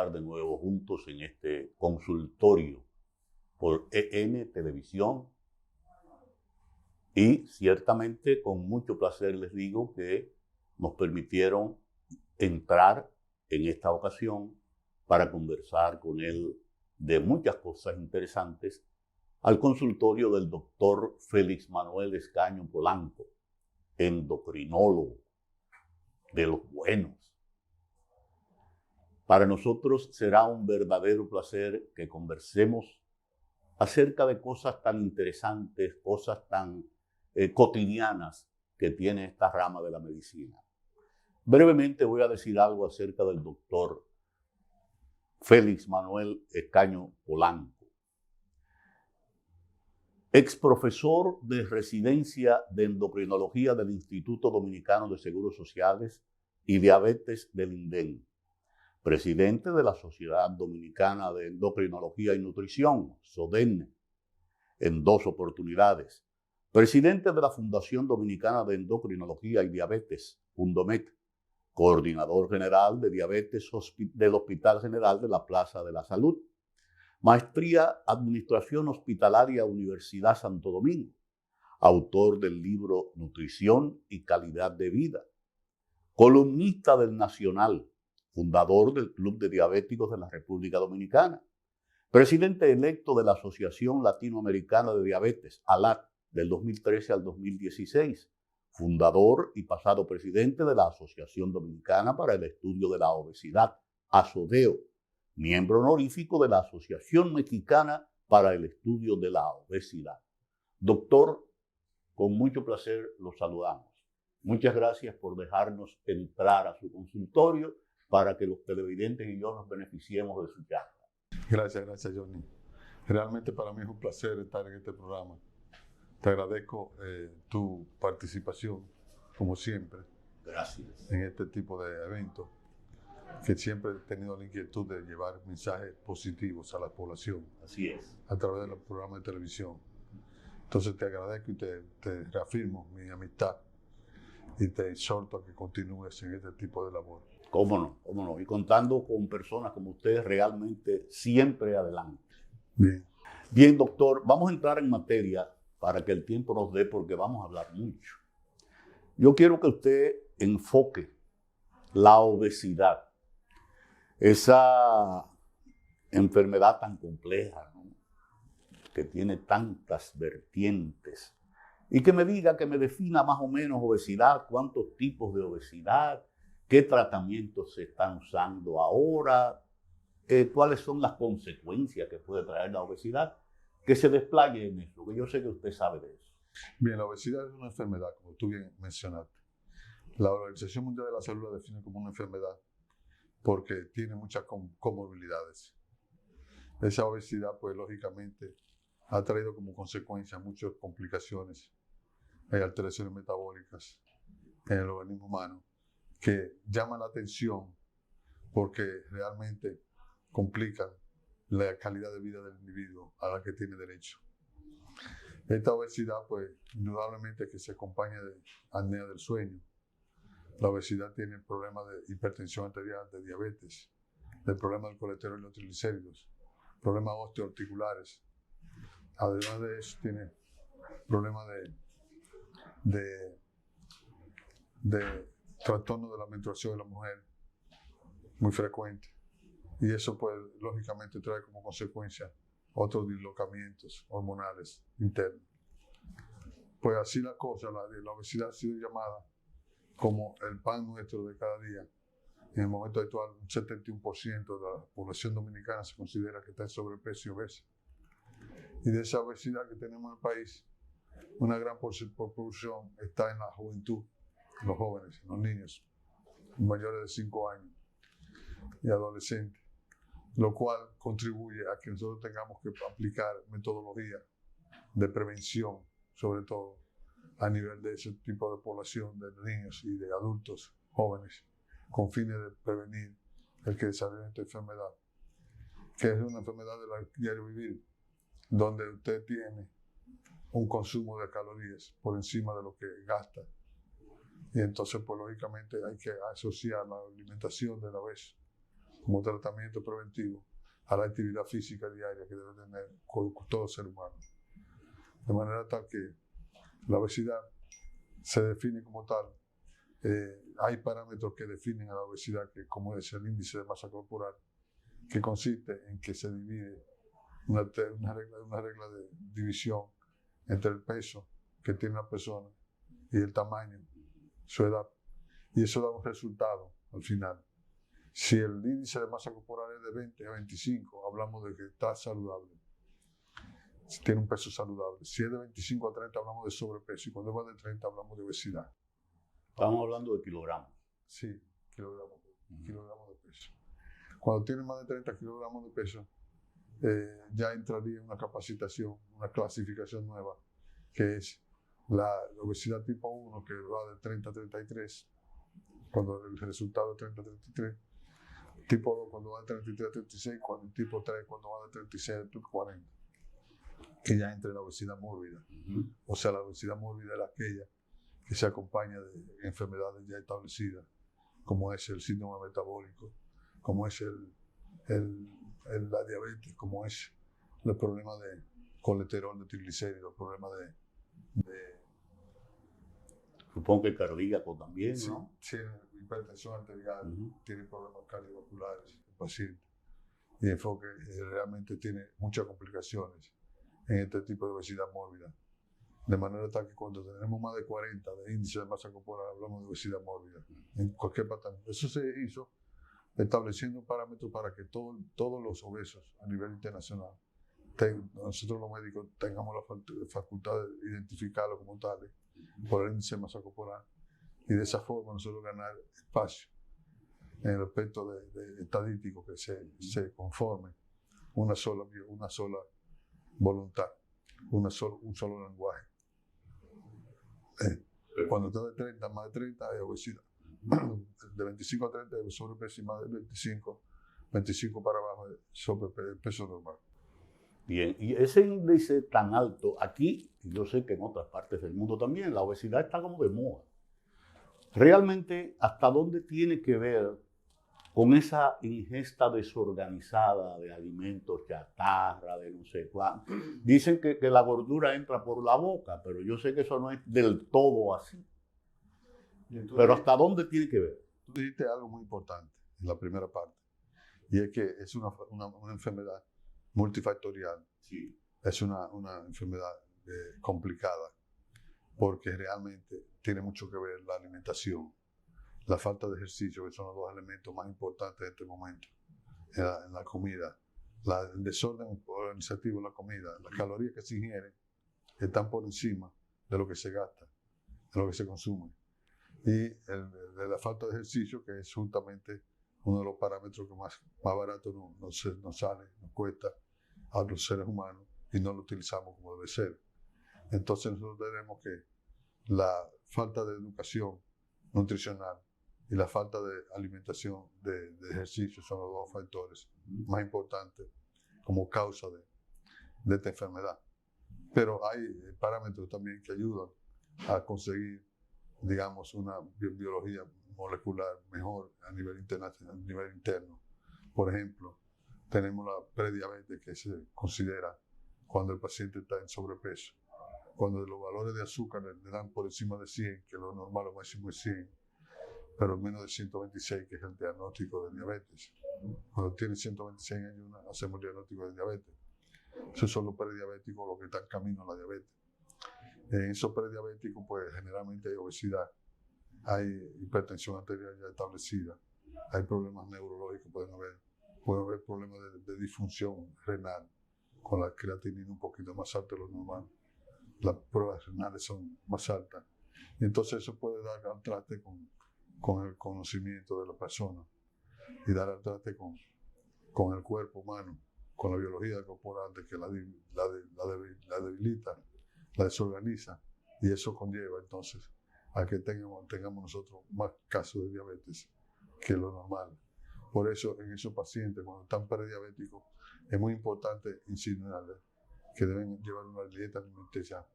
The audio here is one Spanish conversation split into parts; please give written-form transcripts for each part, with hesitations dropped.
estar de nuevo juntos en este consultorio por EN Televisión. Y ciertamente con mucho placer les digo que nos permitieron entrar en esta ocasión para conversar con él de muchas cosas interesantes al consultorio del doctor Félix Manuel Escaño Polanco, endocrinólogo de los buenos. Para nosotros será un verdadero placer que conversemos acerca de cosas tan interesantes, cosas tan cotidianas que tiene esta rama de la medicina. Brevemente voy a decir algo acerca del doctor Félix Manuel Escaño Polanco. Ex profesor de residencia de endocrinología del Instituto Dominicano de Seguros Sociales y Diabetes del INDEN. Presidente de la Sociedad Dominicana de Endocrinología y Nutrición, SODEN, en 2 oportunidades. Presidente de la Fundación Dominicana de Endocrinología y Diabetes, Fundomet. Coordinador general de diabetes del Hospital General de la Plaza de la Salud. Maestría Administración Hospitalaria, Universidad Santo Domingo. Autor del libro Nutrición y Calidad de Vida. Columnista del Nacional. Fundador del Club de Diabéticos de la República Dominicana. Presidente electo de la Asociación Latinoamericana de Diabetes, ALAD, del 2013 al 2016. Fundador y pasado presidente de la Asociación Dominicana para el Estudio de la Obesidad, ASODEO. Miembro honorífico de la Asociación Mexicana para el Estudio de la Obesidad. Doctor, con mucho placer los saludamos. Muchas gracias por dejarnos entrar a su consultorio para que los televidentes y yo nos beneficiemos de su charla. Gracias, Johnny. Realmente para mí es un placer estar en este programa. Te agradezco tu participación, como siempre. Gracias. En este tipo de eventos, que siempre he tenido la inquietud de llevar mensajes positivos a la población. Así es. A través de los programas de televisión. Entonces te agradezco y te reafirmo mi amistad y te exhorto a que continúes en este tipo de labor. Cómo no, cómo no. Y contando con personas como ustedes, realmente siempre adelante. Bien. Bien, doctor, vamos a entrar en materia para que el tiempo nos dé, porque vamos a hablar mucho. Yo quiero que usted enfoque la obesidad, esa enfermedad tan compleja, ¿no?, que tiene tantas vertientes, y que me diga, que me defina más o menos obesidad, cuántos tipos de obesidad, qué tratamientos se están usando ahora, cuáles son las consecuencias que puede traer la obesidad, que se desplaye en eso, que yo sé que usted sabe de eso. Bien, la obesidad es una enfermedad, como tú bien mencionaste. La Organización Mundial de la Salud la define como una enfermedad porque tiene muchas comorbilidades. Esa obesidad, pues lógicamente, ha traído como consecuencia muchas complicaciones. Hay alteraciones metabólicas en el organismo humano que llaman la atención porque realmente complican la calidad de vida del individuo a la que tiene derecho. Esta obesidad, pues, indudablemente que se acompaña de apnea del sueño. La obesidad tiene problemas de hipertensión arterial, de diabetes, de problemas del colesterol y los triglicéridos, problemas osteoarticulares. Además de eso, tiene problemas de trastorno de la menstruación de la mujer, muy frecuente. Y eso, pues, lógicamente trae como consecuencia otros dislocamientos hormonales internos. Pues así la cosa, la obesidad ha sido llamada como el pan nuestro de cada día. En el momento actual, un 71% de la población dominicana se considera que está en sobrepeso y obesa. Y de esa obesidad que tenemos en el país, una gran proporción está en la juventud, en los jóvenes, en los niños, mayores de 5 años y adolescentes, lo cual contribuye a que nosotros tengamos que aplicar metodologías de prevención, sobre todo a nivel de ese tipo de población, de niños y de adultos jóvenes, con fines de prevenir el que desarrolle esta enfermedad, que es una enfermedad del diario vivir, donde usted tiene un consumo de calorías por encima de lo que gasta. Y entonces, pues lógicamente hay que asociar la alimentación de la obeso como tratamiento preventivo a la actividad física diaria que debe tener todo ser humano. De manera tal que la obesidad se define como tal. Hay parámetros que definen a la obesidad, que como es el índice de masa corporal, que consiste en que se divide una regla de división entre el peso que tiene la persona y el tamaño, su edad, y eso da un resultado al final. Si el índice de masa corporal es de 20 a 25, hablamos de que está saludable, si tiene un peso saludable. Si es de 25 a 30, hablamos de sobrepeso, y cuando va de 30, hablamos de obesidad. Estamos hablando de kilogramos. Sí, kilogramos de peso. Cuando tiene más de 30 kilogramos de peso, ya entraría en una capacitación, una clasificación nueva, que es la obesidad tipo 1, que va de 30 a 33, cuando el resultado es 30 a 33, tipo 2 cuando va de 33 a 36, tipo 3 cuando va de 36 a 40, que ya entra en la obesidad mórbida. O sea, la obesidad mórbida es aquella que se acompaña de enfermedades ya establecidas, como es el síndrome metabólico, como es la diabetes, como es el problema de colesterol, de triglicéridos, el problema de Supongo que cardíaco también, sí, ¿no? tiene hipertensión arterial, tiene problemas cardiovasculares el paciente, y enfoque realmente tiene muchas complicaciones en este tipo de obesidad mórbida. De manera tal que cuando tenemos más de 40 de índice de masa corporal, hablamos de obesidad mórbida. En cualquier patrón. Eso se hizo estableciendo un parámetro para que todos los obesos a nivel internacional, nosotros los médicos tengamos la facultad de identificarlo como tales por el índice de masa corporal, y de esa forma nosotros ganar espacio en el aspecto de estadístico, que se conforme una sola voluntad, un solo lenguaje. Cuando está de 30, más de 30 hay obesidad. De 25 a 30 es sobrepeso, y más de 25 para abajo es sobrepeso normal. Bien, y ese índice tan alto, aquí, yo sé que en otras partes del mundo también, la obesidad está como de moda. Realmente, ¿hasta dónde tiene que ver con esa ingesta desorganizada de alimentos chatarra, de no sé cuánto? Dicen que la gordura entra por la boca, pero yo sé que eso no es del todo así. Pero ¿hasta dónde tiene que ver? Tú dijiste algo muy importante en la primera parte, y es que es una enfermedad multifactorial. Sí. Es una enfermedad complicada, porque realmente tiene mucho que ver la alimentación, la falta de ejercicio, que son los dos elementos más importantes en este momento, en la comida, el desorden organizativo de la comida, las calorías que se ingieren están por encima de lo que se gasta, de lo que se consume. Y de la falta de ejercicio, que es justamente uno de los parámetros que más barato nos sale, nos cuesta a los seres humanos, y no lo utilizamos como debe ser. Entonces nosotros tenemos que la falta de educación nutricional y la falta de alimentación, de ejercicio, son los dos factores más importantes como causa de esta enfermedad. Pero hay parámetros también que ayudan a conseguir, digamos, una biología molecular mejor a nivel internacional, a nivel interno. Por ejemplo, tenemos la prediabetes, que se considera cuando el paciente está en sobrepeso, cuando los valores de azúcar le dan por encima de 100, que lo normal, lo máximo es 100, pero menos de 126, que es el diagnóstico de diabetes. Cuando tiene 126 años, hacemos el diagnóstico de diabetes. Esos son los prediabéticos, los que están camino a la diabetes. En esos prediabéticos, pues generalmente hay obesidad, hay hipertensión arterial ya establecida, hay problemas neurológicos, puede haber problemas de disfunción renal, con la creatinina un poquito más alta de lo normal. Las pruebas renales son más altas. Y entonces eso puede dar al traste con el conocimiento de la persona, y dar al traste con el cuerpo humano, con la biología corporal, de que la debilita, la desorganiza, y eso conlleva entonces a que tengamos nosotros más casos de diabetes que lo normal. Por eso en esos pacientes, cuando están prediabéticos, es muy importante insinuarles que deben llevar una dieta alimenticia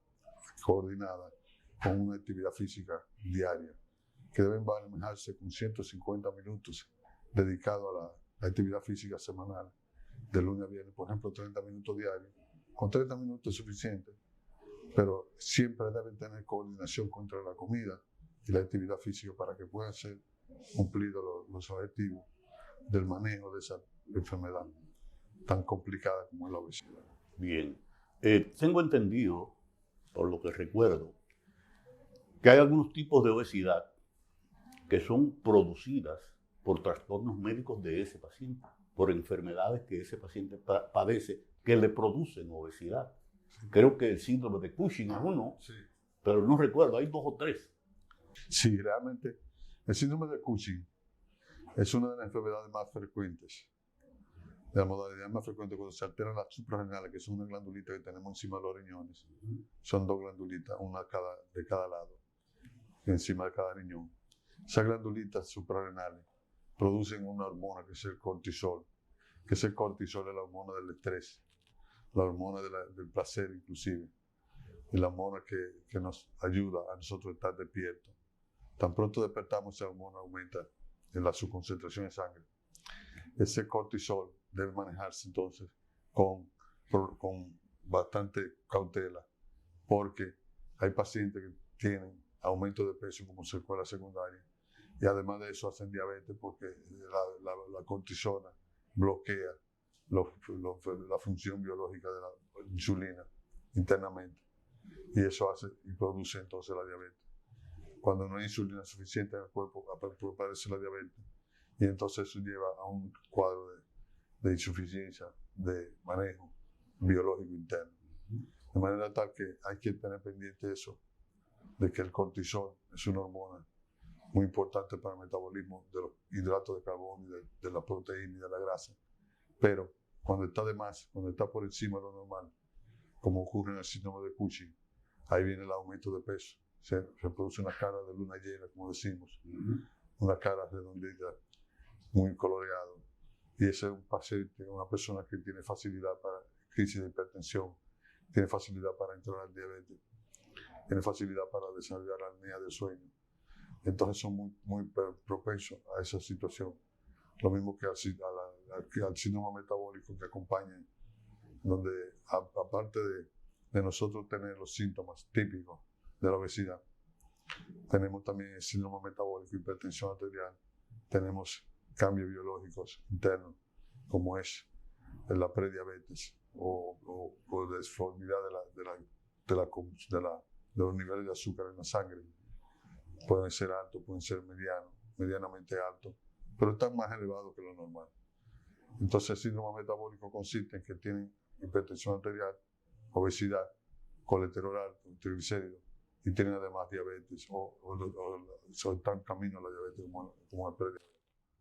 coordinada con una actividad física diaria, que deben manejarse con 150 minutos dedicados la actividad física semanal, de lunes a viernes, por ejemplo, 30 minutos diarios. Con 30 minutos es suficiente, pero siempre deben tener coordinación contra la comida y la actividad física para que puedan ser cumplidos los objetivos del manejo de esa enfermedad tan complicada como es la obesidad. Bien. Tengo entendido, por lo que recuerdo, que hay algunos tipos de obesidad que son producidas por trastornos médicos de ese paciente, por enfermedades que ese paciente padece, que le producen obesidad. Creo que el síndrome de Cushing es uno, Sí. pero no recuerdo, hay 2 o 3. Sí, realmente el síndrome de Cushing es una de las enfermedades más frecuentes, de la modalidad más frecuente cuando se alteran las suprarrenales, que son una glandulita que tenemos encima de los riñones. Son 2 glandulitas, una de cada lado, encima de cada riñón. Esas glandulitas suprarrenales producen una hormona que es el cortisol, que ese cortisol es la hormona del estrés, la hormona del placer inclusive, y la hormona que nos ayuda a nosotros a estar despiertos. Tan pronto despertamos, esa hormona aumenta en su concentración en sangre. Ese cortisol debe manejarse entonces con bastante cautela, porque hay pacientes que tienen aumento de peso como secuela secundaria, y además de eso hacen diabetes porque la cortisona bloquea la función biológica de la insulina internamente, y eso hace y produce entonces la diabetes. Cuando no hay insulina suficiente en el cuerpo, aparece la diabetes, y entonces eso lleva a un cuadro de insuficiencia de manejo biológico interno. De manera tal que hay que tener pendiente eso, de que el cortisol es una hormona muy importante para el metabolismo de los hidratos de carbono, y de la proteína y de la grasa. Pero cuando está de más, cuando está por encima de lo normal, como ocurre en el síndrome de Cushing, ahí viene el aumento de peso. Se produce una cara de luna llena, como decimos, una cara redondita, muy coloreada. Y ese es un paciente, una persona que tiene facilidad para crisis de hipertensión, tiene facilidad para entrar al diabetes, tiene facilidad para desarrollar apnea del sueño. Entonces son muy propensos a esa situación. Lo mismo que al síndrome metabólico que acompaña, donde aparte de nosotros tener los síntomas típicos de la obesidad, tenemos también el síndrome metabólico, hipertensión arterial, tenemos cambios biológicos internos, como es la prediabetes o disformidad de los niveles de azúcar en la sangre. Pueden ser altos, pueden ser medianamente altos, pero están más elevados que lo normal. Entonces el síndrome metabólico consiste en que tienen hipertensión arterial, obesidad, colesterol alto, triglicéridos, y tienen además diabetes o están camino a la diabetes como el prediabetes.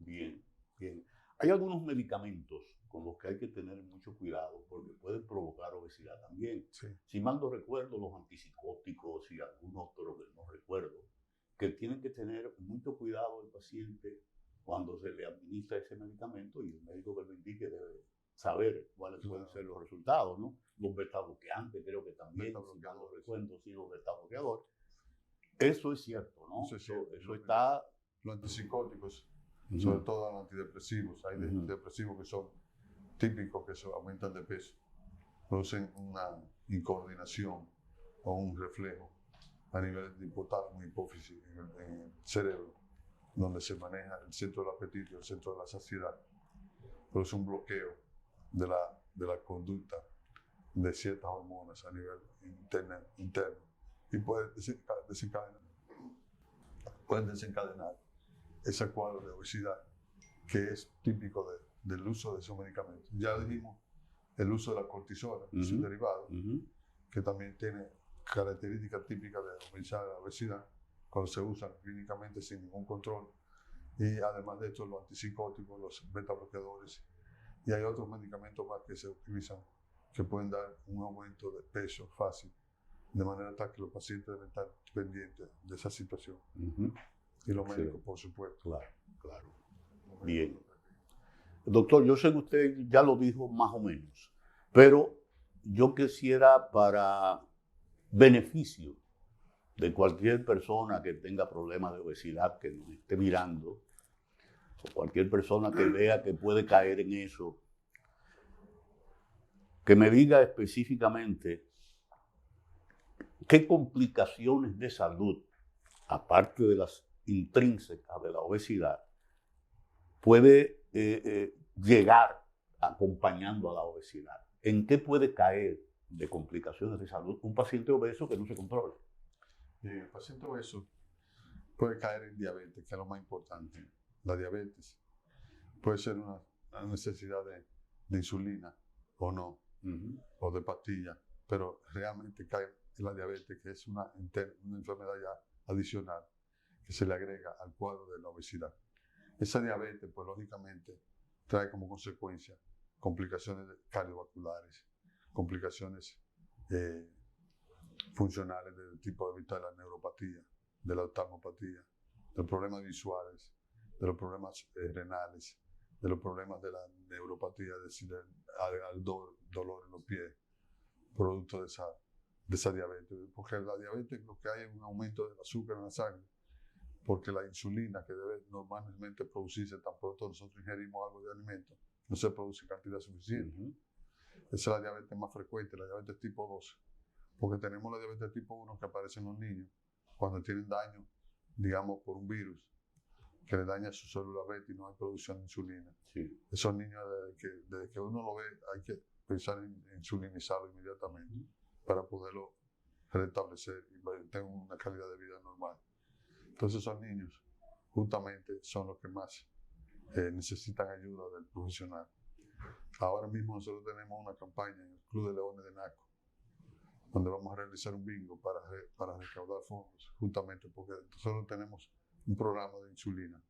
Bien, bien. Hay algunos medicamentos con los que hay que tener mucho cuidado porque pueden provocar obesidad también. Sí. Si mal no recuerdo, los antipsicóticos y algunos otros que no recuerdo, que tienen que tener mucho cuidado el paciente cuando se le administra ese medicamento, y el médico que lo indique debe saber cuáles pueden ser los resultados, ¿no? Los beta-bloqueantes creo que también, si mal no recuerdo, sí, los beta-bloqueadores. Eso es cierto, ¿no? Eso es cierto. Eso está... Los antipsicóticos, sobre todo los antidepresivos, hay depresivos que son típicos, que aumentan de peso, producen una incoordinación o un reflejo a nivel de hipotálamo y hipófisis en el cerebro, donde se maneja el centro del apetito y el centro de la saciedad. Produce un bloqueo de la conducta de ciertas hormonas a nivel interno, y pueden desencadenar ese cuadro de obesidad que es típico del uso de esos medicamentos. Ya dijimos el uso de la cortisona, sus derivados, que también tiene características típicas de aumentar la obesidad cuando se usan clínicamente sin ningún control. Y además de esto, los antipsicóticos, los beta-bloqueadores, y hay otros medicamentos más que se utilizan que pueden dar un aumento de peso fácil, de manera tal que los pacientes deben estar pendientes de esa situación. Y los médicos, por supuesto. Claro, claro. Bien. Doctor, yo sé que usted ya lo dijo más o menos, pero yo quisiera, para beneficio de cualquier persona que tenga problemas de obesidad, que nos esté mirando, o cualquier persona que vea que puede caer en eso, que me diga específicamente qué complicaciones de salud, aparte de las intrínsecas de la obesidad, puede llegar acompañando a la obesidad. ¿En qué puede caer de complicaciones de salud un paciente obeso que no se controla? El paciente obeso puede caer en diabetes, que es lo más importante. La diabetes puede ser una necesidad de insulina o no, o de pastillas, pero realmente cae en la diabetes, que es una enfermedad ya adicional que se le agrega al cuadro de la obesidad. Esa diabetes, pues lógicamente, trae como consecuencia complicaciones cardiovasculares, complicaciones funcionales del tipo de la neuropatía, de la oftalmopatía, de los problemas visuales, de los problemas renales, de los problemas de la neuropatía, es decir, al dolor en los pies, producto de esa diabetes. Porque la diabetes lo que hay es un aumento del azúcar en la sangre, porque la insulina que debe normalmente producirse tan pronto nosotros ingerimos algo de alimento, no se produce en cantidad suficiente. Esa es la diabetes más frecuente, la diabetes tipo 2, porque tenemos la diabetes tipo 1 que aparece en los niños cuando tienen daño, digamos, por un virus que le daña su célula beta y no hay producción de insulina. Sí. Esos niños, desde que uno lo ve, hay que pensar en insulinizarlo inmediatamente para poderlo restablecer y tener una calidad de vida normal. Entonces esos niños justamente son los que más necesitan ayuda del profesional. Ahora mismo nosotros tenemos una campaña en el Club de Leones de Naco, donde vamos a realizar un bingo para recaudar fondos, justamente porque nosotros tenemos un programa de insulina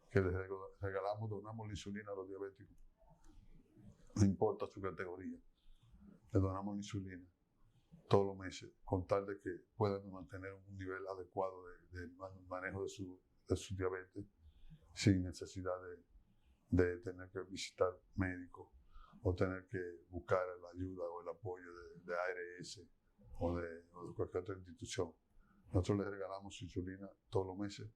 que les regalamos, donamos la insulina a los diabéticos. No importa su categoría, les donamos la insulina todos los meses, con tal de que puedan mantener un nivel adecuado de manejo de su diabetes, sin necesidad de tener que visitar médicos o tener que buscar la ayuda o el apoyo de ARS o de cualquier otra institución. Nosotros les regalamos su insulina todos los meses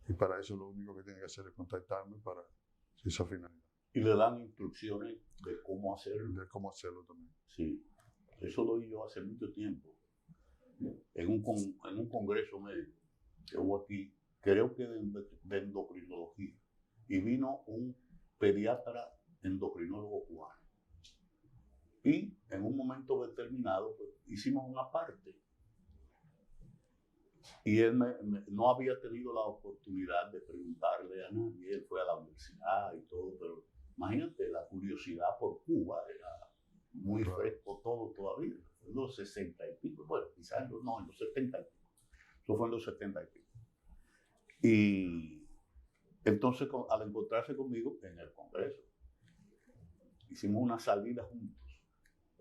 y para eso lo único que tienen que hacer es contactarme para esa finalidad. Y le dan instrucciones de cómo hacerlo. De cómo hacerlo también. Sí, eso lo vi yo hace mucho tiempo, en un congreso médico que hubo aquí, creo que de endocrinología, y vino un pediatra endocrinólogo cubano. Y en un momento determinado pues, hicimos una parte. Y él no había tenido la oportunidad de preguntarle a nadie, él fue a la universidad y todo, pero imagínate, la curiosidad por Cuba era muy fresco todo todavía, en los 60 y pico, bueno, quizás en los 70 y pico, eso fue en los 70 y pico. Y entonces al encontrarse conmigo en el congreso, hicimos una salida juntos,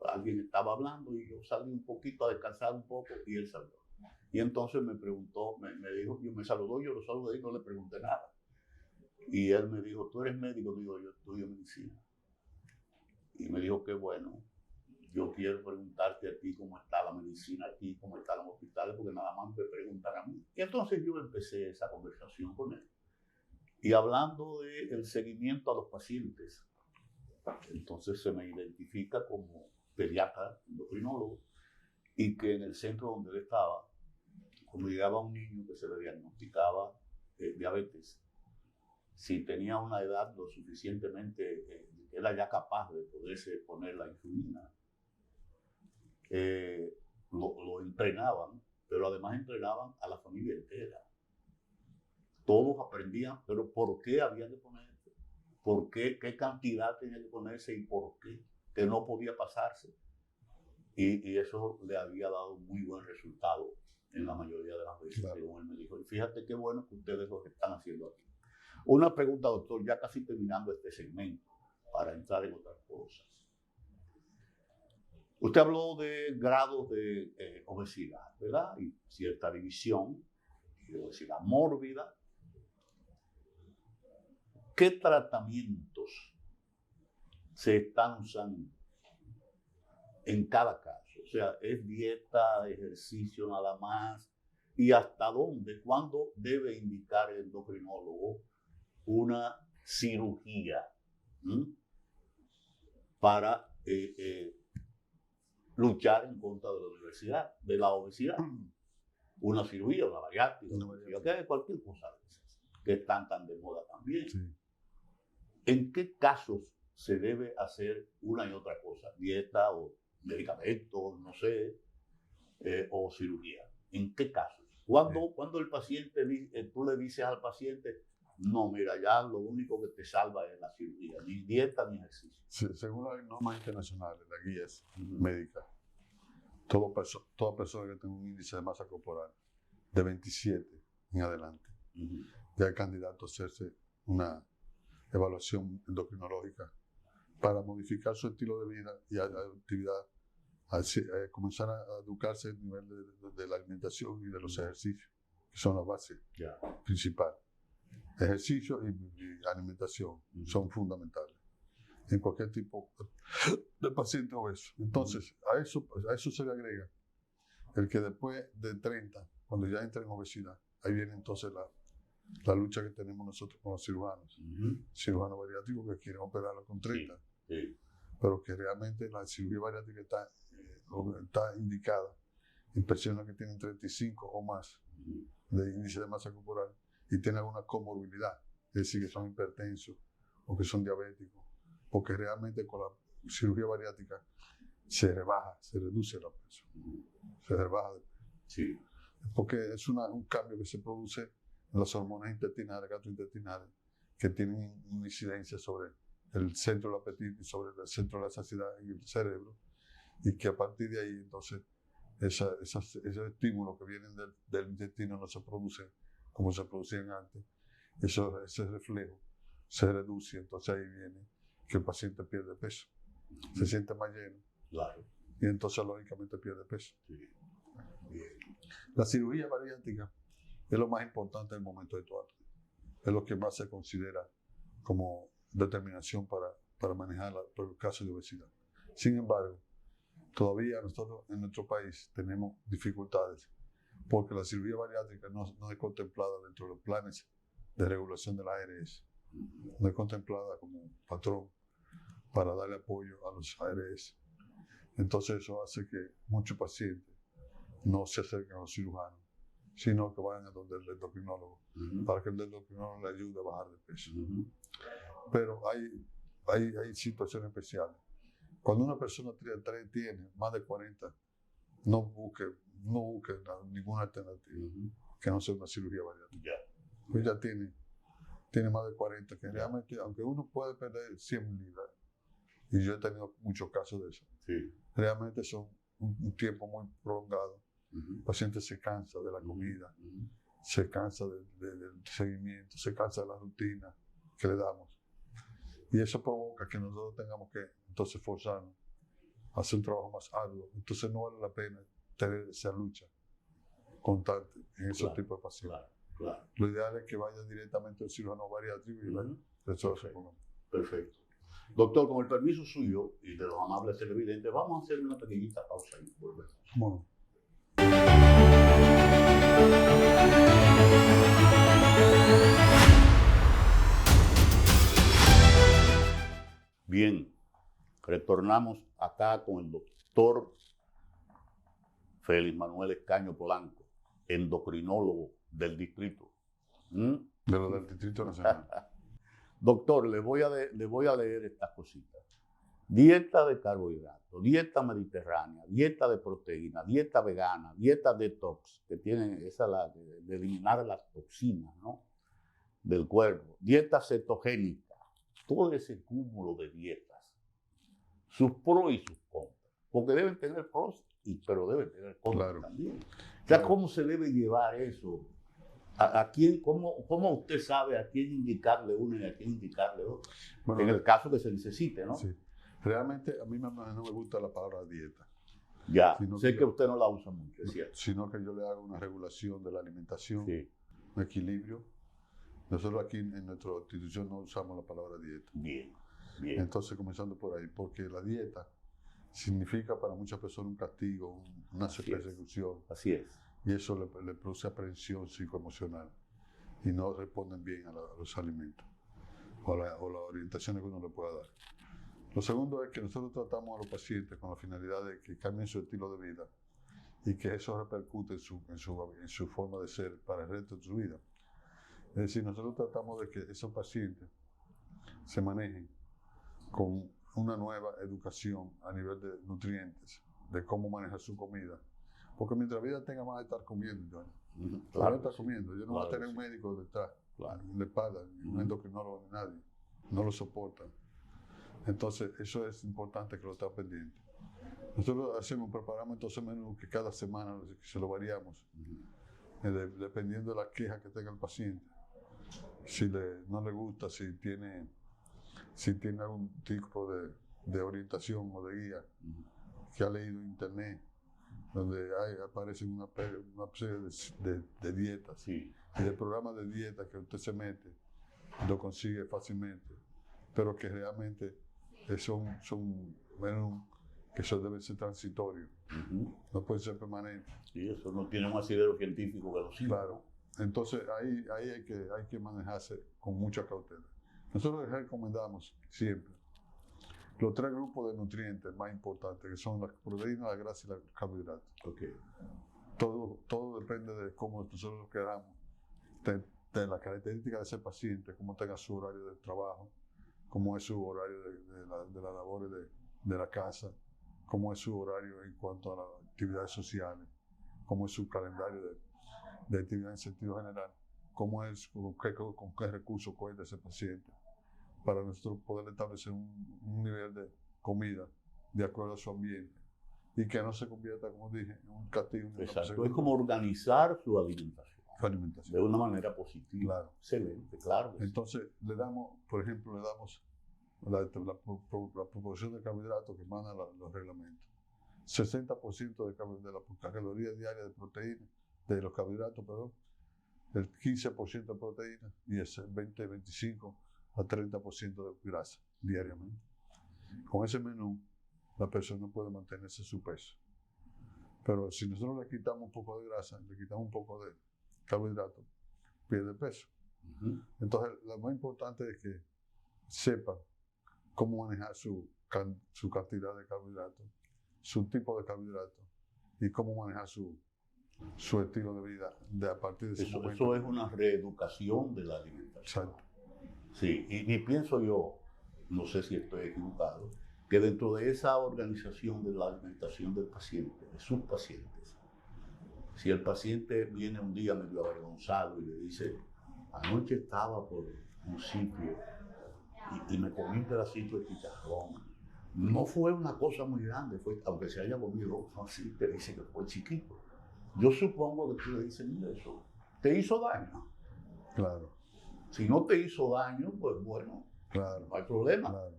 alguien estaba hablando y yo salí un poquito a descansar un poco y él salió. Y entonces me preguntó, me dijo, me saludó, yo lo saludé y no le pregunté nada. Y él me dijo, ¿tú eres médico? Digo, yo estudio medicina. Y me dijo, qué bueno, yo quiero preguntarte a ti cómo está la medicina aquí, cómo están los hospitales, porque nada más me preguntan a mí. Y entonces yo empecé esa conversación con él. Y hablando del seguimiento a los pacientes, entonces se me identifica como pediatra, endocrinólogo, y que en el centro donde él estaba, cuando llegaba un niño que se le diagnosticaba diabetes, si tenía una edad lo suficientemente, era ya capaz de poderse poner la insulina, lo entrenaban, pero además entrenaban a la familia entera. Todos aprendían, pero ¿por qué había que ponerse? ¿Por qué? ¿Qué cantidad tenía que ponerse y por qué? Que no podía pasarse. Y eso le había dado muy buen resultado en la mayoría de las veces, claro. Según él me dijo. Y fíjate qué bueno que ustedes lo están haciendo aquí. Una pregunta, doctor, ya casi terminando este segmento, para entrar en otras cosas. Usted habló de grados de obesidad, ¿verdad? Y cierta división, de obesidad mórbida. ¿Qué tratamientos se están usando en cada caso? O sea, ¿es dieta, ejercicio nada más? ¿Y hasta dónde, cuándo debe indicar el endocrinólogo una cirugía para luchar en contra de la obesidad. Una cirugía, una bariátrica, cualquier cosa de esas, que están tan de moda también. Sí. ¿En qué casos se debe hacer una y otra cosa? Dieta o medicamentos, no sé, o cirugía. ¿En qué casos? Cuando el paciente, tú le dices al paciente, no, mira, ya lo único que te salva es la cirugía, ni dieta ni ejercicio. Sí, según las normas internacionales, las guías médicas, toda persona que tenga un índice de masa corporal de 27 en adelante, ya es candidato a hacerse una evaluación endocrinológica para modificar su estilo de vida y actividad, comenzar a educarse a nivel de la alimentación y de los ejercicios, que son la base principal. Ejercicio y alimentación son fundamentales en cualquier tipo de paciente obeso. Entonces, a eso se le agrega el que después de 30, cuando ya entra en obesidad, ahí viene entonces la lucha que tenemos nosotros con los cirujanos. Cirujanos bariátricos que quieren operarlo con 30, pero que realmente la cirugía bariátrica está indicada en personas que tienen 35 o más de índice de masa corporal y tienen alguna comorbilidad, es decir, que son hipertensos o que son diabéticos, porque realmente con la cirugía bariátrica se reduce la presión, se rebaja de peso. Sí. Porque es un cambio que se produce en las hormonas intestinales, gastrointestinales, que tienen una incidencia sobre el centro del apetito y sobre el centro de la saciedad en el cerebro, y que a partir de ahí, entonces, esos estímulos que vienen del intestino no se producen como se producían antes. Ese reflejo se reduce, entonces ahí viene que el paciente pierde peso, se siente más lleno, y entonces lógicamente pierde peso. La cirugía bariátrica es lo más importante en el momento actual, es lo que más se considera como determinación para manejar el caso de obesidad. Sin embargo, todavía nosotros en nuestro país tenemos dificultades porque la cirugía bariátrica no es contemplada dentro de los planes de regulación de la ARS, no es contemplada como patrón para darle apoyo a los ARS. Entonces eso hace que muchos pacientes no se acerquen a los cirujanos, sino que vayan a donde el endocrinólogo, para que el endocrinólogo le ayude a bajar de peso. Pero hay situaciones especiales. Cuando una persona tiene más de 40, no busque ninguna alternativa que no sea una cirugía bariátrica. Pues ya tiene más de 40, que realmente, aunque uno puede perder 100 libras, y yo he tenido muchos casos de eso, realmente son un tiempo muy prolongado. El paciente se cansa de la comida, se cansa del seguimiento, se cansa de la rutina que le damos. Y eso provoca que nosotros tengamos que entonces forzarnos a hacer un trabajo más arduo. Entonces no vale la pena tener esa lucha constante en esos tipos de pacientes. Lo ideal es que vaya directamente al cirujano bariátrico y eso se ponga. Perfecto. Doctor, con el permiso suyo y de los amables televidentes, vamos a hacer una pequeñita pausa y volvemos. Bueno. Bien, retornamos acá con el doctor Félix Manuel Escaño Polanco, endocrinólogo del distrito. De lo del Distrito Nacional. Doctor, le voy a leer estas cositas. Dieta de carbohidratos, dieta mediterránea, dieta de proteína, dieta vegana, dieta detox, que tiene esa de eliminar las toxinas, ¿no?, del cuerpo, dieta cetogénica, todo ese cúmulo de dietas, sus pros y sus contras, porque deben tener pros, pero deben tener contras también. O sea, ¿cómo se debe llevar eso? ¿A quién, cómo usted sabe a quién indicarle uno y a quién indicarle otro? Bueno, en el caso que se necesite, ¿no? Sí. Realmente a mí no me gusta la palabra dieta. Ya, sé que usted no la usa mucho, es cierto. Sino que yo le hago una regulación de la alimentación, un equilibrio. Nosotros aquí en nuestra institución no usamos la palabra dieta. Bien. Entonces, comenzando por ahí, porque la dieta significa para muchas personas un castigo, una persecución. Así es. Y eso le produce aprensión psicoemocional y no responden bien a los alimentos. o las orientaciones que uno le pueda dar. Lo segundo es que nosotros tratamos a los pacientes con la finalidad de que cambien su estilo de vida y que eso repercute en su forma de ser para el resto de su vida. Es decir, nosotros tratamos de que esos pacientes se manejen con una nueva educación a nivel de nutrientes, de cómo manejar su comida. Porque mientras vida tenga más de estar comiendo, yo Claro, está comiendo, yo no voy a tener un médico detrás, de espalda, un endocrinólogo ni nadie, no lo soportan. Entonces, eso es importante que lo esté pendiente. Nosotros preparamos entonces menú que cada semana se lo variamos, dependiendo de la queja que tenga el paciente. Si no le gusta, si tiene algún tipo de orientación o de guía que ha leído en internet, donde aparecen una serie de dietas, sí, y de programas de dieta que usted se mete, lo consigue fácilmente, pero que realmente son menús que eso debe ser transitorio, no puede ser permanente. Sí, eso no tiene un asidero científico que lo siga. Claro, entonces ahí hay que manejarse con mucha cautela. Nosotros les recomendamos siempre los 3 grupos de nutrientes más importantes, que son las proteínas, la grasa y los carbohidratos. Okay. Todo depende de cómo nosotros lo queramos, de la característica de ese paciente, cómo tenga su horario de trabajo, cómo es su horario de las labores de la casa, cómo es su horario en cuanto a las actividades sociales, cómo es su calendario de actividad en sentido general, cómo es, con qué recursos cuenta ese paciente, para nosotros poder establecer un nivel de comida de acuerdo a su ambiente y que no se convierta, como dije, en un castigo. Exacto, es como organizar su alimentación. Alimentación. De una manera positiva. Claro. Excelente, claro. Entonces, le damos, por ejemplo, la proporción de carbohidratos que mandan los reglamentos. 60% de la caloría diaria de proteína, de los carbohidratos, perdón, el 15% de proteína y el 25 a 30% de grasa diariamente. Con ese menú, la persona puede mantenerse su peso. Pero si nosotros le quitamos un poco de grasa, le quitamos un poco de carbohidratos, pierde peso. Entonces, lo más importante es que sepan cómo manejar su cantidad de carbohidratos, su tipo de carbohidratos y cómo manejar su estilo de vida a partir de ese momento. Eso es una reeducación de la alimentación. Exacto. Sí, y pienso yo, no sé si estoy equivocado, que dentro de esa organización de la alimentación del paciente, de sus pacientes, si el paciente viene un día medio avergonzado y le dice, anoche estaba por un sitio y me comí un pedacito de chicharrón, no fue una cosa muy grande, aunque se haya comido así, te dice que fue chiquito. Yo supongo que tú le dices, mira, eso te hizo daño. Claro. Si no te hizo daño, pues bueno, claro, no hay problema. Claro.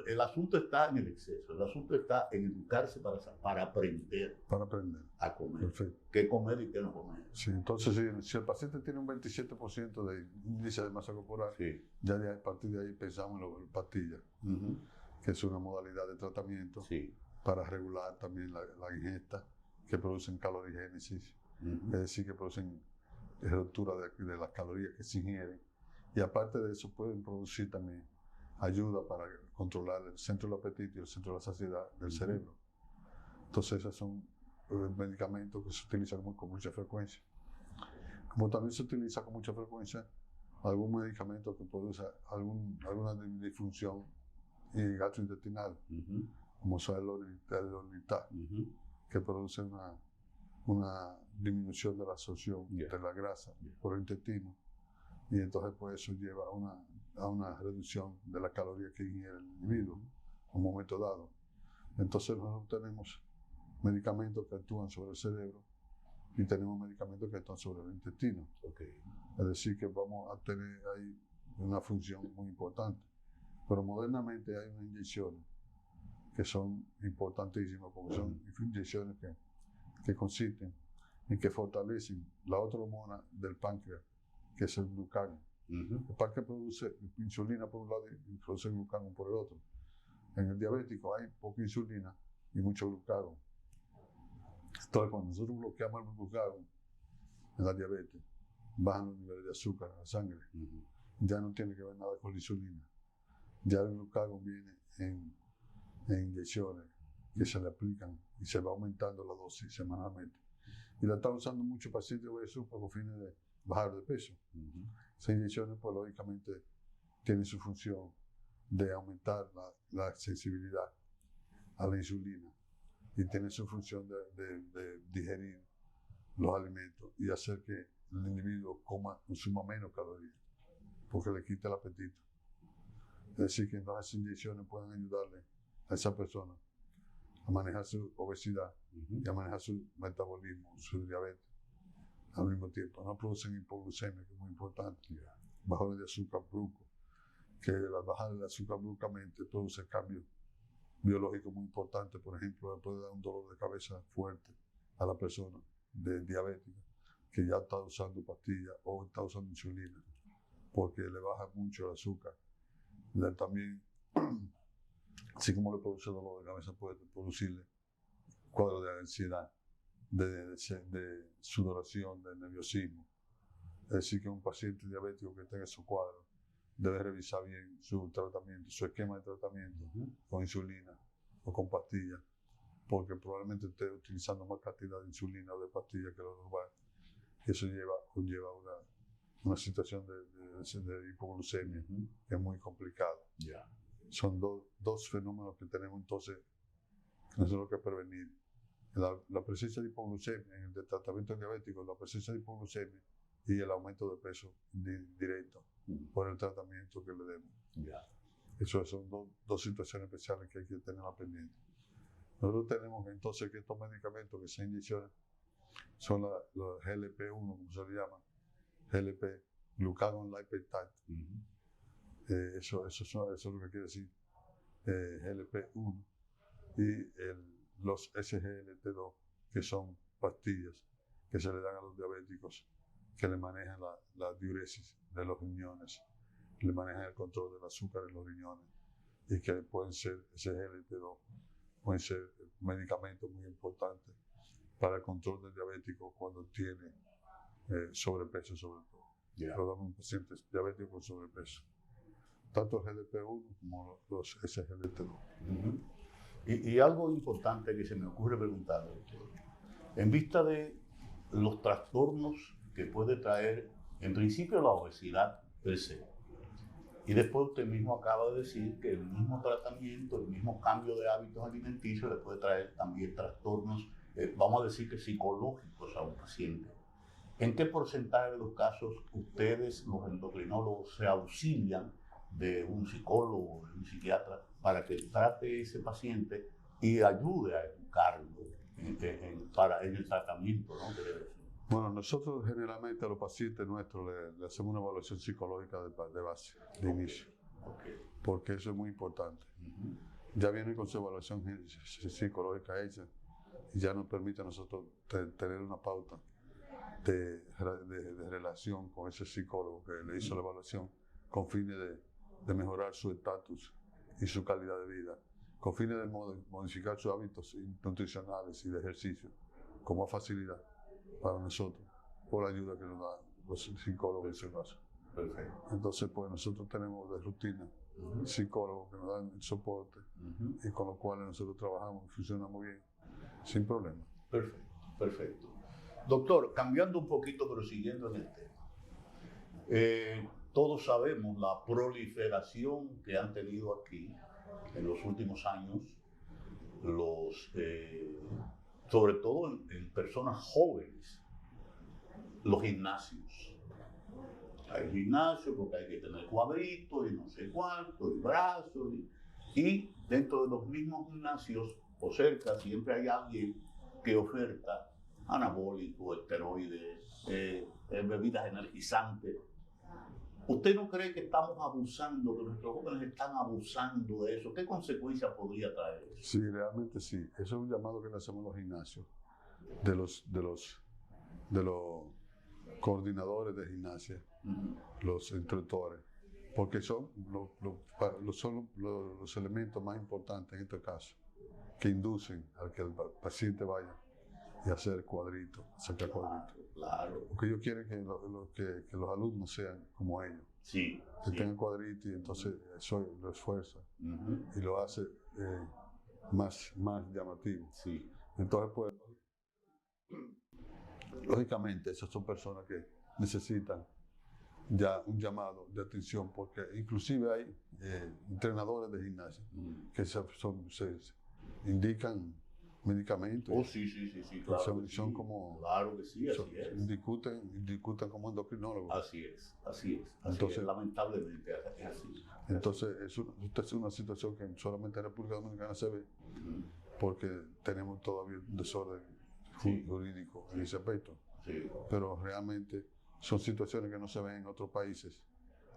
El asunto está en el exceso, el asunto está en educarse para aprender. Para aprender. A comer. Perfecto. ¿Qué comer y qué no comer? Sí, entonces si el paciente tiene un 27% de índice de masa corporal, sí, ya a partir de ahí pensamos en las pastillas, que es una modalidad de tratamiento sí, para regular también la ingesta, que producen calorigénesis, es decir, que producen ruptura de las calorías que se ingieren. Y aparte de eso pueden producir también ayuda para controlar el centro del apetito y el centro de la saciedad del cerebro. Entonces esos son medicamentos que se utilizan con mucha frecuencia. Como también se utiliza con mucha frecuencia algún medicamento que produce alguna disfunción gastrointestinal, como es el Lornitab, que produce una disminución de la absorción de la grasa por el intestino. Y entonces pues eso lleva a una reducción de la caloría que ingiere el individuo en un momento dado. Entonces nosotros tenemos medicamentos que actúan sobre el cerebro y tenemos medicamentos que actúan sobre el intestino. Es decir, que vamos a tener ahí una función muy importante. Pero modernamente hay unas inyecciones que son importantísimas porque son inyecciones que consisten en que fortalecen la otra hormona del páncreas, que es el glucagón. El páncreas produce insulina por un lado y produce glucagón por el otro. En el diabético hay poca insulina y mucho glucagón. Entonces, cuando nosotros bloqueamos el glucagón en la diabetes, bajan los niveles de azúcar en la sangre. ya no tiene que ver nada con la insulina. Ya el glucagón viene en inyecciones que se le aplican y se va aumentando la dosis semanalmente. Y la están usando muchos pacientes de obesos con fines de bajar de peso. Esas inyecciones, pues lógicamente, tienen su función de aumentar la sensibilidad a la insulina y tienen su función de digerir los alimentos y hacer que el individuo consuma menos calorías, porque le quita el apetito. Es decir, que entonces esas inyecciones pueden ayudarle a esa persona a manejar su obesidad y a manejar su metabolismo, su diabetes al mismo tiempo. No producen hipoglucemia, que es muy importante, bajones de azúcar brusco, que al bajar el azúcar bruscamente produce cambios biológicos muy importantes. Por ejemplo, le puede dar un dolor de cabeza fuerte a la persona diabética que ya está usando pastillas o está usando insulina, porque le baja mucho el azúcar. También, así como le produce dolor de cabeza, puede producirle cuadros de ansiedad, de sudoración, de nerviosismo. Es decir, que un paciente diabético que tenga esos cuadros debe revisar bien su tratamiento, su esquema de tratamiento con insulina o con pastillas, porque probablemente esté utilizando más cantidad de insulina o de pastillas que lo normal. Y eso conlleva una situación de hipoglucemia que es muy complicado. Son dos fenómenos que tenemos entonces nosotros que prevenir. La presencia de hipoglucemia en el tratamiento diabético, la presencia de hipoglucemia y el aumento de peso directo por el tratamiento que le demos. Eso son dos situaciones especiales que hay que tener pendiente. Nosotros tenemos entonces que estos medicamentos que se inyeccionan son los GLP-1, como se le llama, GLP, glucagon lipeptide. Eso es lo que quiere decir GLP-1 y los SGLT2, que son pastillas que se le dan a los diabéticos que le manejan la diuresis de los riñones, le manejan el control del azúcar en los riñones y que pueden ser SGLT2, pueden ser medicamentos muy importantes para el control del diabético cuando tiene sobrepeso sobre todo. Los pacientes diabéticos con sobrepeso. Tanto el GLP-1 como los SGLT2. Y algo importante que se me ocurre preguntar, doctor, en vista de los trastornos que puede traer, en principio, la obesidad per se, y después usted mismo acaba de decir que el mismo tratamiento, el mismo cambio de hábitos alimenticios le puede traer también trastornos, vamos a decir que psicológicos a un paciente. ¿En qué porcentaje de los casos ustedes, los endocrinólogos, se auxilian de un psicólogo, de un psiquiatra, para que trate ese paciente y ayude a educarlo en el tratamiento, ¿no? Bueno, nosotros generalmente a los pacientes nuestros le hacemos una evaluación psicológica de base, de inicio, porque eso es muy importante. Ya viene con su evaluación psicológica hecha y ya nos permite a nosotros tener una pauta de relación con ese psicólogo que le hizo la evaluación con fines de mejorar su estatus y su calidad de vida, con fines de modificar sus hábitos nutricionales y de ejercicio con más facilidad para nosotros, por la ayuda que nos dan los psicólogos en ese caso. Perfecto. Entonces, pues nosotros tenemos de rutina psicólogos que nos dan el soporte y con los cuales nosotros trabajamos y funcionamos bien, sin problema. Perfecto, perfecto. Doctor, cambiando un poquito, pero siguiendo en el tema. Todos sabemos la proliferación que han tenido aquí en los últimos años, sobre todo en personas jóvenes, los gimnasios. Hay gimnasios porque hay que tener cuadritos y no sé cuánto, y brazos, y dentro de los mismos gimnasios o cerca siempre hay alguien que oferta anabólicos, esteroides, bebidas energizantes. ¿Usted no cree que estamos abusando, que nuestros jóvenes están abusando de eso? ¿Qué consecuencias podría traer eso? Sí, realmente sí. Eso es un llamado que le hacemos a los gimnasios, de los coordinadores de gimnasia, los instructores, porque son los elementos más importantes en este caso, que inducen a que el paciente vaya y hacer cuadritos, sacar cuadritos. Claro. Porque ellos quieren que los alumnos sean como ellos. Sí. Que sí. tengan cuadritos y entonces eso lo esfuerza y lo hace más llamativo. Sí. Entonces, pues, lógicamente, esas son personas que necesitan ya un llamado de atención, porque inclusive hay entrenadores de gimnasio que se indican medicamentos. Oh, sí, claro. Son como... Claro que sí, así es. Discuten como endocrinólogos. Así es. Entonces, lamentablemente es así. Entonces, esta es una situación que solamente en República Dominicana se ve, porque tenemos todavía un desorden jurídico en ese aspecto. Sí. Pero realmente son situaciones que no se ven en otros países,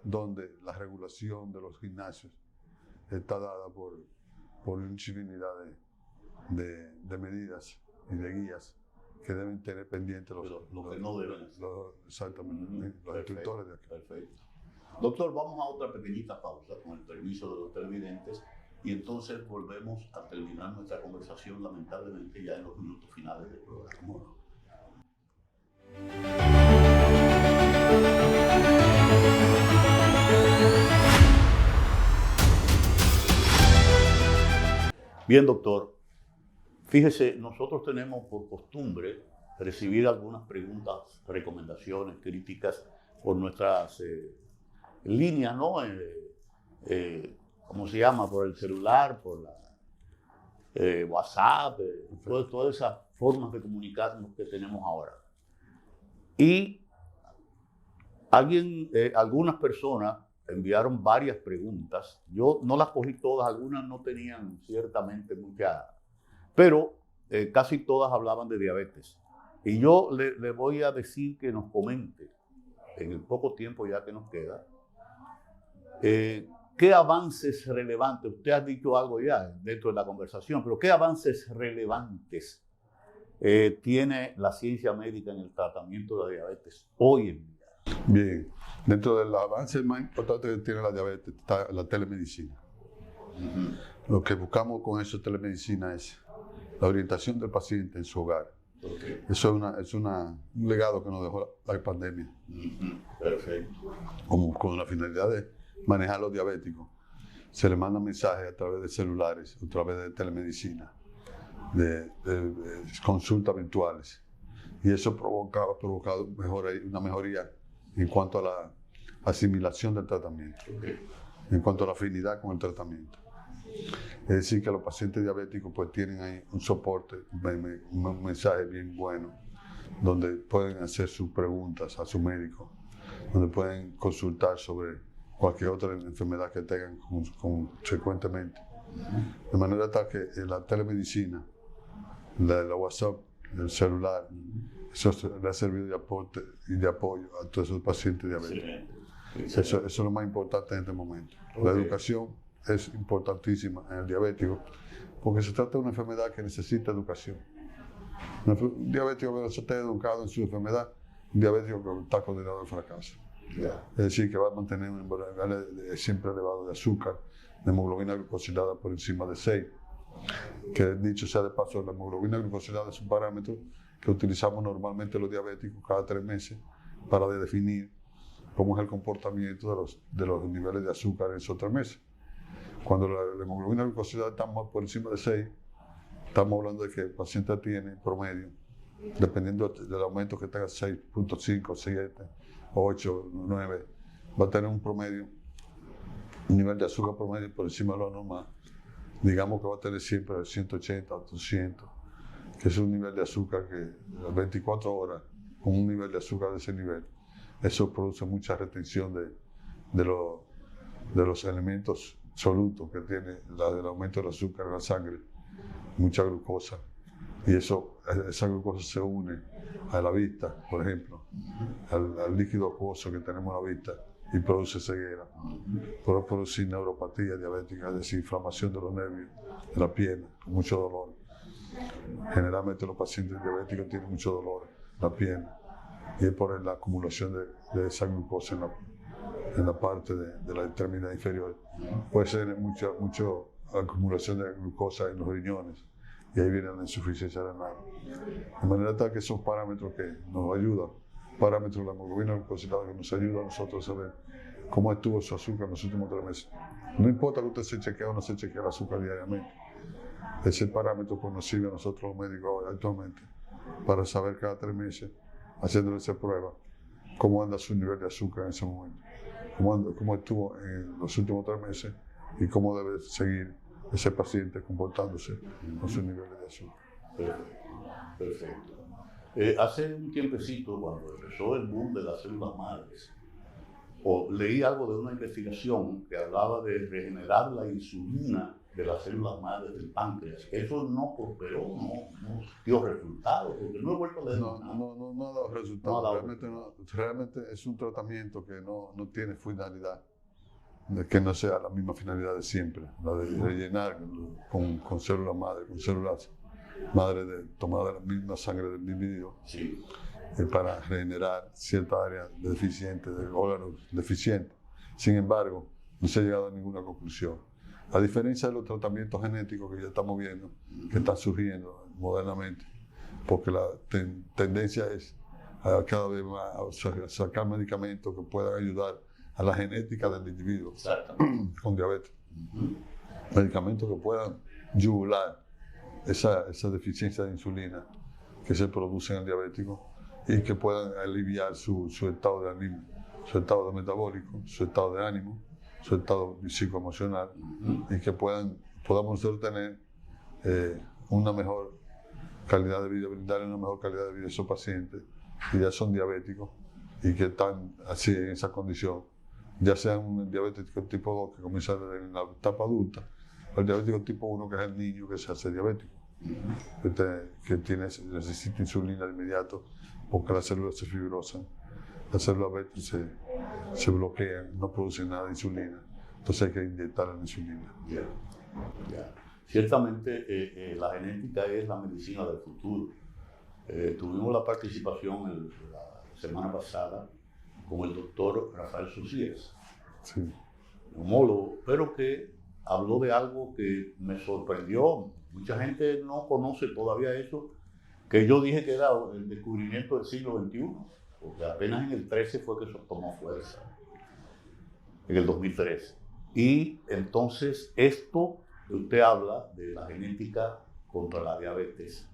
donde la regulación de los gimnasios está dada por una infinidad de medidas y de guías que deben tener pendientes lo que no deben hacer. Exactamente, los instructores de aquí. Perfecto. Doctor, vamos a otra pequeñita pausa con el permiso de los televidentes y entonces volvemos a terminar nuestra conversación, lamentablemente ya en los minutos finales del programa. Bien, doctor, fíjese, nosotros tenemos por costumbre recibir algunas preguntas, recomendaciones, críticas por nuestras líneas, ¿no? ¿Cómo se llama? Por el celular, por la WhatsApp, todas esas formas de comunicarnos que tenemos ahora. Y algunas personas enviaron varias preguntas. Yo no las cogí todas, algunas no tenían ciertamente mucha, pero casi todas hablaban de diabetes. Y yo le voy a decir que nos comente, en el poco tiempo ya que nos queda, ¿qué avances relevantes? Usted ha dicho algo ya dentro de la conversación, pero ¿qué avances relevantes tiene la ciencia médica en el tratamiento de la diabetes hoy en día? Bien, dentro del avance más importante que tiene la diabetes está la telemedicina. Lo que buscamos con eso de telemedicina es la orientación del paciente en su hogar. Okay. Eso es un legado que nos dejó la pandemia. Perfecto. Como con la finalidad de manejar los diabéticos. Se les manda mensajes a través de celulares, a través de telemedicina, de consultas virtuales. Y eso ha provocado una mejoría en cuanto a la asimilación del tratamiento, en cuanto a la afinidad con el tratamiento. Es decir, que los pacientes diabéticos pues tienen ahí un soporte, un mensaje bien bueno, donde pueden hacer sus preguntas a su médico, donde pueden consultar sobre cualquier otra enfermedad que tengan consecuentemente. De manera tal que la telemedicina, la WhatsApp, el celular, eso le ha servido de aporte y de apoyo a todos esos pacientes diabéticos. Eso es lo más importante en este momento. La educación es importantísima en el diabético, porque se trata de una enfermedad que necesita educación. Un diabético que no esté educado en su enfermedad, un diabético que está condenado al fracaso. Es decir, que va a mantener un nivel siempre elevado de azúcar, de hemoglobina glucosilada por encima de 6. Que dicho sea de paso, la hemoglobina glucosilada es un parámetro que utilizamos normalmente los diabéticos cada 3 meses para definir cómo es el comportamiento de los niveles de azúcar en esos 3 meses. Cuando la hemoglobina glucosilada está por encima de 6, estamos hablando de que el paciente tiene en promedio, dependiendo del aumento que tenga 6.5, 7, 8, 9, va a tener un promedio, un nivel de azúcar promedio por encima de lo normal. Digamos que va a tener siempre de 180 a 200, que es un nivel de azúcar que a 24 horas, con un nivel de azúcar de ese nivel, eso produce mucha retención de los elementos solutos que tiene el aumento del azúcar en la sangre, mucha glucosa. Y esa glucosa se une a la vista, por ejemplo, al líquido acuoso que tenemos en la vista y produce ceguera. Puede producir neuropatía diabética, es decir, inflamación de los nervios, de la pierna, con mucho dolor. Generalmente los pacientes diabéticos tienen mucho dolor en la pierna y es por la acumulación de esa glucosa en la parte de la extremidad inferior. Puede ser mucha acumulación de glucosa en los riñones y ahí viene la insuficiencia renal. De manera tal que son parámetros que nos ayudan, parámetros de la hemoglobina glucosilada que nos ayudan a nosotros a saber cómo estuvo su azúcar en los últimos 3 meses. No importa que usted se chequee o no se chequee el azúcar diariamente. Ese parámetro pues, nos sirve a nosotros los médicos actualmente para saber cada 3 meses, haciéndole esa prueba, cómo anda su nivel de azúcar en ese momento, cómo estuvo en los últimos 3 meses y cómo debe seguir ese paciente comportándose con sus niveles de azúcar. Perfecto. Hace un tiempecito, cuando empezó el boom de las células madres, leí algo de una investigación que hablaba de regenerar la insulina de las células madres del páncreas. Eso no prosperó, no dio resultados, porque no he vuelto a leer nada. No ha dado resultados. Realmente es un tratamiento que no tiene finalidad, que no sea la misma finalidad de siempre, la de rellenar con células madre, con células madre tomadas de la misma sangre del individuo, sí, para regenerar ciertas áreas deficientes, de órganos deficientes. Sin embargo, no se ha llegado a ninguna conclusión. A diferencia de los tratamientos genéticos que ya estamos viendo, que están surgiendo modernamente, porque la tendencia es a cada vez más a sacar medicamentos que puedan ayudar a la genética del individuo con diabetes. Medicamentos que puedan yugular esa deficiencia de insulina que se produce en el diabético y que puedan aliviar su estado de ánimo, su estado metabólico, su estado de ánimo, su estado psicoemocional, y que podamos nosotros tener una mejor calidad de vida, brindarle una mejor calidad de vida a esos pacientes que ya son diabéticos y que están así en esa condición, ya sea un diabético tipo 2 que comienza en la etapa adulta, o el diabético tipo 1 que es el niño que se hace diabético, que necesita insulina de inmediato porque las células se fibrosan, las células beta se bloquean, no producen nada de insulina, entonces hay que inyectar la insulina. Ciertamente la genética es la medicina del futuro. Tuvimos la participación la semana pasada con el doctor Rafael Socias, sí, neumólogo, pero que habló de algo que me sorprendió. Mucha gente no conoce todavía eso, que yo dije que era el descubrimiento del siglo XXI, porque apenas en el 13 fue que eso tomó fuerza, en el 2013. Y entonces esto que usted habla de la genética contra la diabetes,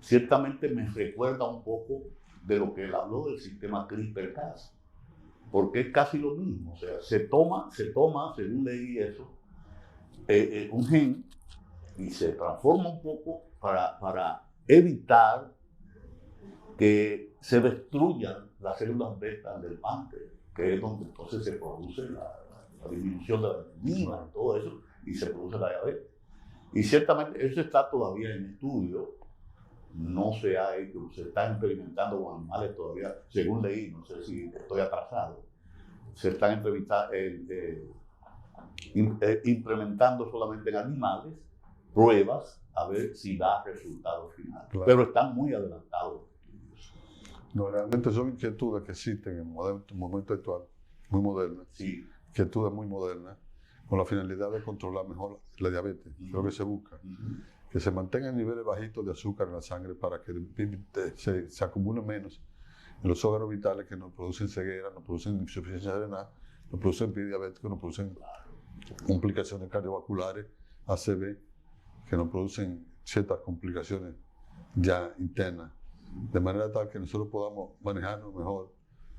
ciertamente me recuerda un poco de lo que él habló del sistema CRISPR-Cas, porque es casi lo mismo. O sea, se toma, según leí eso, un gen y se transforma un poco para evitar que se destruyan las células beta del páncreas, que es donde entonces se produce la disminución de la insulina y todo eso, y se produce la diabetes. Y ciertamente eso está todavía en estudio, no se ha hecho, se está experimentando con animales todavía, según leí, no sé si estoy atrasado, se están implementando solamente en animales pruebas a ver si da resultados finales, claro, pero están muy adelantados. No, realmente son inquietudes que existen en el momento actual, muy modernas, sí, inquietudes muy modernas, con la finalidad de controlar mejor la diabetes, que es lo que se busca, que se mantengan niveles bajitos de azúcar en la sangre para que se acumule menos en los órganos vitales que nos producen ceguera, nos producen insuficiencia renal, nos producen prediabéticos, nos producen complicaciones cardiovasculares, ACV, que nos producen ciertas complicaciones ya internas, de manera tal que nosotros podamos manejarnos mejor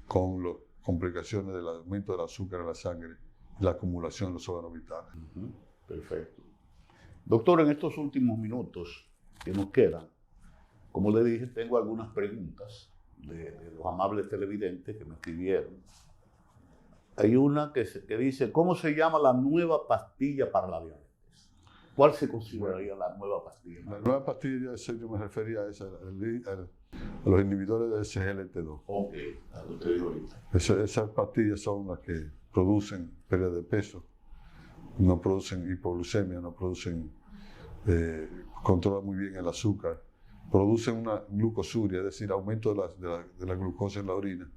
con las complicaciones del aumento del azúcar en la sangre y la acumulación en los órganos vitales. Perfecto. Doctor, en estos últimos minutos que nos quedan, como le dije, tengo algunas preguntas de los amables televidentes que me escribieron. Hay una que dice, ¿cómo se llama la nueva pastilla para la diabetes? ¿Cuál se consideraría la nueva pastilla? La nueva pastilla, yo me refería a los inhibidores de SGLT2. Ok, a lo que usted dijo ahorita. Esas pastillas son las que producen pérdida de peso, no producen hipoglucemia, no producen, controlan muy bien el azúcar, producen una glucosuria, es decir, aumento de la glucosa en la orina,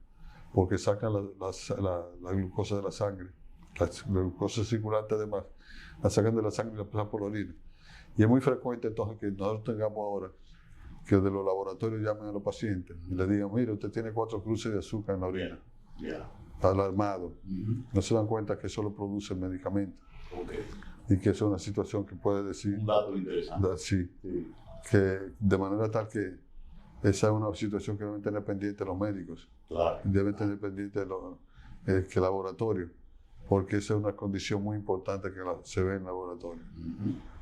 porque sacan la glucosa de la sangre, la glucosa circulante además, la sacan de la sangre y la pasan por la orina. Y es muy frecuente entonces que nosotros tengamos ahora que de los laboratorios llamen a los pacientes y le digan, mire, usted tiene 4 cruces de azúcar en la orina. Está alarmado. No se dan cuenta que eso lo produce el medicamento. Y que eso es una situación que puede decir... Un dato interesante. Sí. Que de manera tal que esa es una situación que deben tener pendiente los médicos. Claro. Deben tener pendiente que el laboratorio, porque esa es una condición muy importante que se ve en el laboratorio.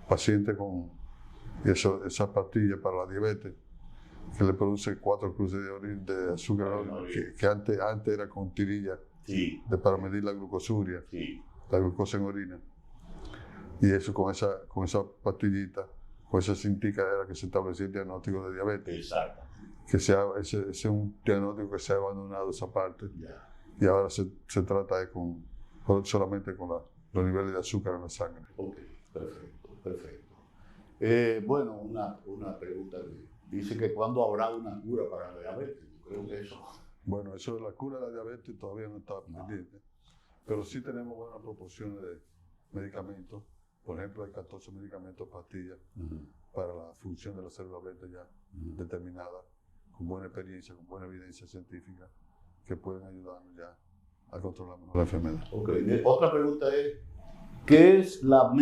Paciente con esa pastilla para la diabetes, que le produce 4 cruces de azúcar, que antes era con tirilla para medir la glucosuria, la glucosa en orina. Y eso con esa pastillita, con esa cintica era que se establecía el diagnóstico de diabetes. Exacto. Que ese es un diagnóstico que se ha abandonado esa parte. Y ahora se trata solamente con los niveles de azúcar en la sangre. Ok, perfecto. Bueno, una pregunta. Dice que ¿cuándo habrá una cura para la diabetes? Yo creo que eso... Bueno, eso de la cura de la diabetes todavía no está pendiente. Pero sí tenemos buenas proporciones de medicamentos. Por ejemplo, hay 14 medicamentos, pastillas, para la función de las células beta ya determinada, con buena experiencia, con buena evidencia científica, que pueden ayudarnos ya a controlar mejor la enfermedad. Okay. Otra pregunta es, ¿qué es la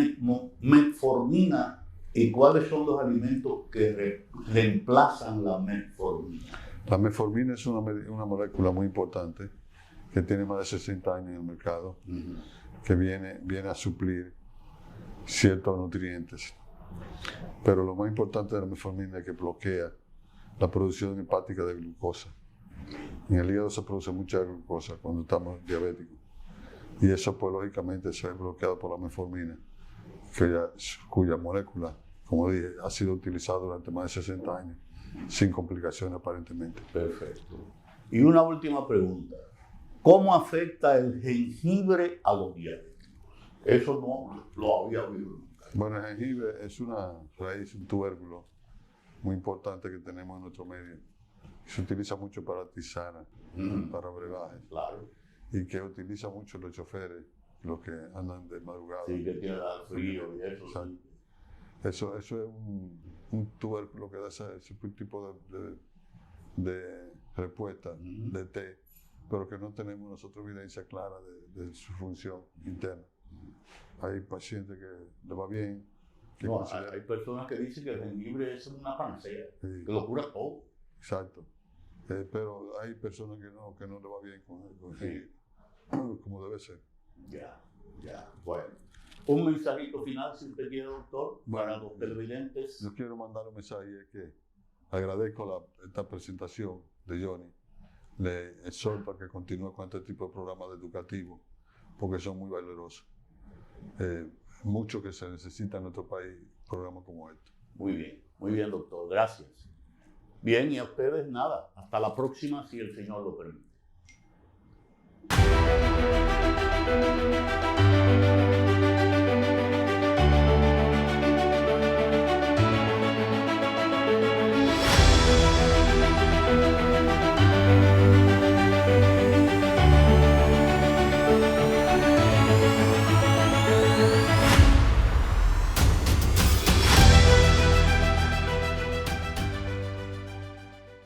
metformina y cuáles son los alimentos que reemplazan la metformina? La metformina es una molécula muy importante que tiene más de 60 años en el mercado, que viene a suplir ciertos nutrientes. Pero lo más importante de la metformina es que bloquea la producción hepática de glucosa. En el hígado se produce mucha glucosa cuando estamos diabéticos. Y eso, pues, lógicamente, se ve bloqueado por la metformina, cuya molécula, como dije, ha sido utilizada durante más de 60 años, sin complicaciones aparentemente. Perfecto. Y una última pregunta. ¿Cómo afecta el jengibre a los diabéticos? Eso no lo había oído nunca. Bueno, el jengibre es una raíz, un tubérculo muy importante que tenemos en nuestro medio. Se utiliza mucho para tisanas, para brebajes. Claro. Y que utiliza mucho los choferes, los que andan de madrugada. Sí, que tiene frío y eso. Sí. Eso es un tubérculo que da ese tipo de respuesta, de té, pero que no tenemos nosotros evidencia clara de su función interna. Hay pacientes que le va bien. No, hay personas que dicen que el jengibre es una panacea, que lo cura todo. Exacto. Pero hay personas que no le va bien con el jengibre, como debe ser. Ya. Bueno. Un mensajito final, si usted quiere, doctor, para los televidentes. Yo quiero mandar un mensaje, es que agradezco esta presentación de Johnny. Le exhorto a que continúe con este tipo de programas educativos, porque son muy valerosos. Mucho que se necesita en nuestro país, programas como este. Muy bien, doctor, gracias. Bien, y a ustedes nada, hasta la próxima, si el Señor lo permite.